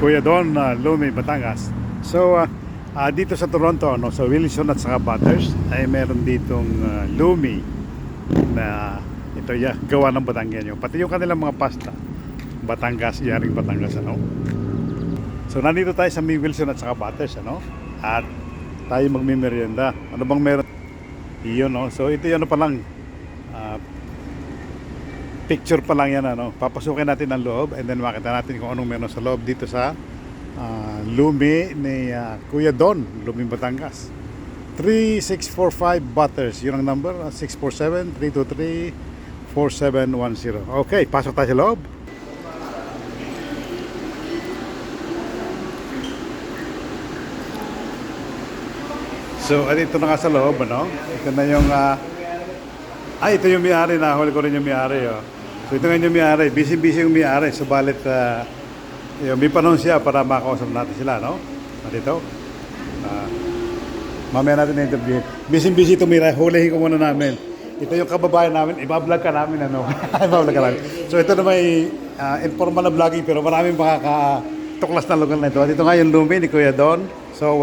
Kuya Don, Lumi, Batangas. So, dito sa Toronto, no, sa Wilson at saka Bathurst, ay meron ditong Lumi na ito gawa ng Batanggenyo. Pati yung kanilang mga pasta, Batangas, yaring Batangas, ano. So, nandito tayo sa Wilson at saka Bathurst, ano. At tayo magmimerienda. Ano bang meron? Iyon, no. So, ito yung ano pa lang, picture pa lang yan, ano. Papasukin natin ang loob and then makita natin kung anong meron sa loob dito sa Lumi ni Kuya Don, Lumi, Batangas. 3645 Bathurst, yun ang number, 647-323-4710. Okay, pasok tayo sa loob. So, ito na nga sa loob, ano? Ito na yung ito yung may-ari, nahuli ko rin yung may-ari, oh. So ito nga yung may-ari, busy-busy yung may-ari, subalit may panahon siya para makausap natin sila, no? At ito, mamaya natin na-interview. Busy-busy ito, may hulihin ko muna namin. Ito yung kababayan namin, ibablog ka namin, ano? Ibablog ka namin. So ito na may informal na vlogging, pero maraming makakatuklas na lugar na ito. At ito nga yung Lumi ni Kuya Don. So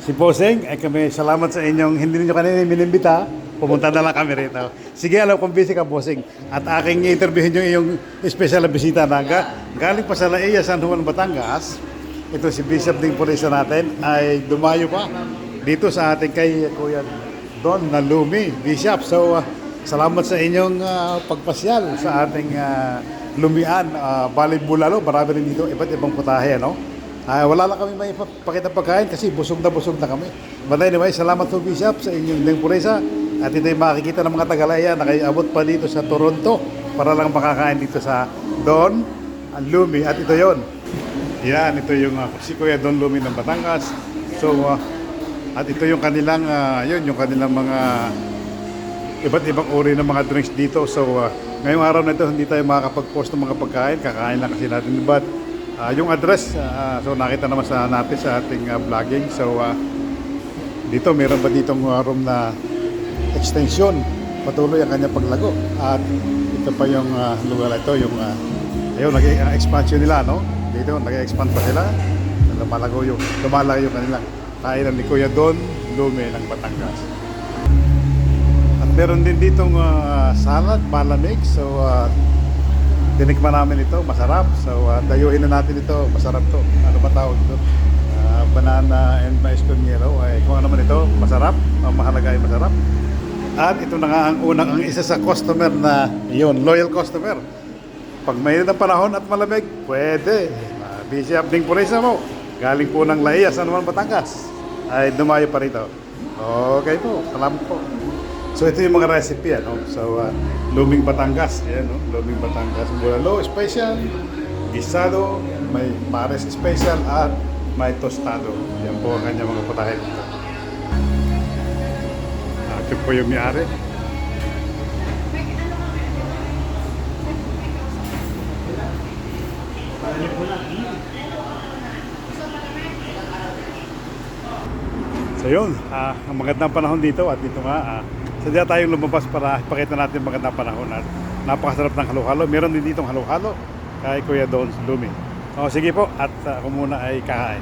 si Poseng, ay kami salamat sa inyong, hindi niyo kanina minimbita. Pumunta na lang kami rito. Sige, alam kong busy ka, Bossing. At aking interviewin yung special na bisita na galing pa sa Laia, San Juan, Batangas. Ito si Bishop Ding Purisa natin ay dumayo pa dito sa ating kay Kuya Don na Lumi, Bishop. So, salamat sa inyong pagpasyal sa ating Lumian, Bali Bulalo. Marami rin dito, iba't ibang putahe, no? Wala lang kami may pakita pagkain kasi busog na kami. But anyway, salamat po, Bishop, sa inyong Ding Purisa. At ito yung makikita ng mga Tagalaya, nakaiabot pa dito sa Toronto para lang makakain dito sa Don Lumi. At ito yon. Yan, ito yung si Kuya Don Lumi ng Batangas. So, at ito yung kanilang, yung kanilang mga iba't ibang uri ng mga drinks dito. So, ngayong araw na ito, hindi tayo makakapag-post ng mga pagkain. Kakain lang kasi natin. But, yung address, so nakita naman natin sa ating vlogging. So, dito, meron ba ditong room na extension, patuloy ang kanyang paglago. At ito pa yung lugar ito, yung ayun, nag-expansion nila, no? Dito, nag-expand pa sila. Lumalago yung kanilang kainan ni Kuya Don Lumi ng Batangas. At meron din ditong salad, malamig. So, tinikman namin ito, masarap. So, dayuhin na natin ito, masarap to. Ano ba tawag ito? Banana and mais con yellow. Ay, kung ano man ito, masarap. Ang mahalaga ay masarap. At ito na nga ang isa sa customer na yun, loyal customer. Pag may ng panahon at malamig, pwede. Bishop Ding Purisa mo, galing po ng Laia, San Juan, Batangas, ay dumayo pa rito. Okay po, salamat po. So ito yung mga recipe, ano? So Luming Batangas, ayan, no? Luming Batangas, bulalo special, gisado, may pares special at may tostado. Yan po ang kanyang mga putahe dito. Ito po yung may-ari. So yun, ang magandang panahon dito at dito nga, sadya tayong lumabas para ipakita natin magandang panahon at napakasarap ng halo-halo. Meron din ditong halo-halo kay Kuya Don Lumi. So sige po, at ako muna ay kakain.